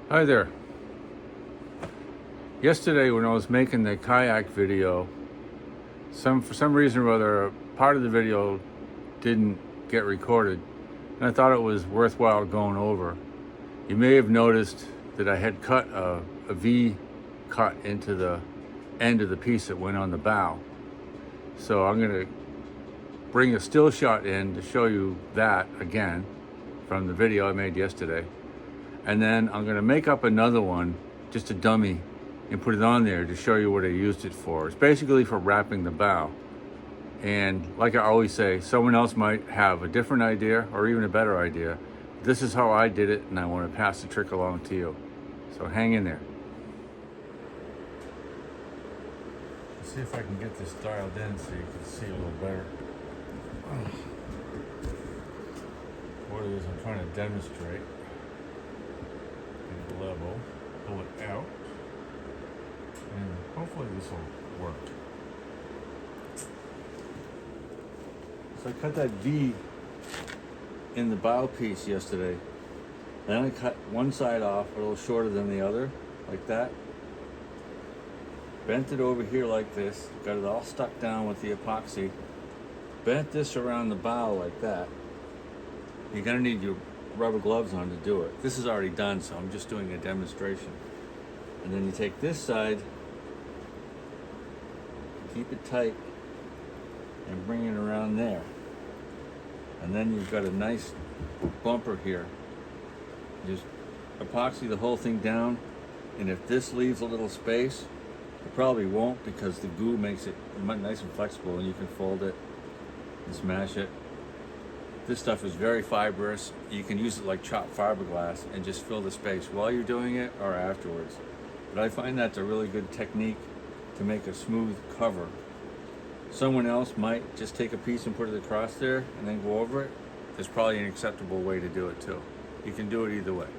Hi there. Yesterday when I was making the kayak video, for some reason or other, part of the video didn't get recorded, and I thought it was worthwhile going over. You may have noticed that I had cut a V cut into the end of the piece that went on the bow. So I'm going to bring a still shot in to show you that again from the video I made yesterday. And then I'm going to make up another one, just a dummy, and put it on there to show you what I used it for. It's basically for wrapping the bow. And like I always say, someone else might have a different idea or even a better idea. This is how I did it, and I want to pass the trick along to you. So hang in there. Let's see if I can get this dialed in so you can see a little better. What it is I'm trying to demonstrate. Level, pull it out, and hopefully this will work. So I cut that V in the bow piece yesterday. Then I cut one side off a little shorter than the other, like that. Bent it over here like this, got it all stuck down with the epoxy. Bent this around the bow like that. You're gonna need your rubber gloves on to do it. This is already done, so I'm just doing a demonstration. And then you take this side, keep it tight, and bring it around there. And then you've got a nice bumper here. Just epoxy the whole thing down, and if this leaves a little space, it probably won't because the glue makes it nice and flexible, and you can fold it and smash it. This stuff is very fibrous. You can use it like chopped fiberglass and just fill the space while you're doing it or afterwards. But I find that's a really good technique to make a smooth cover. Someone else might just take a piece and put it across there and then go over it. There's probably an acceptable way to do it too. You can do it either way.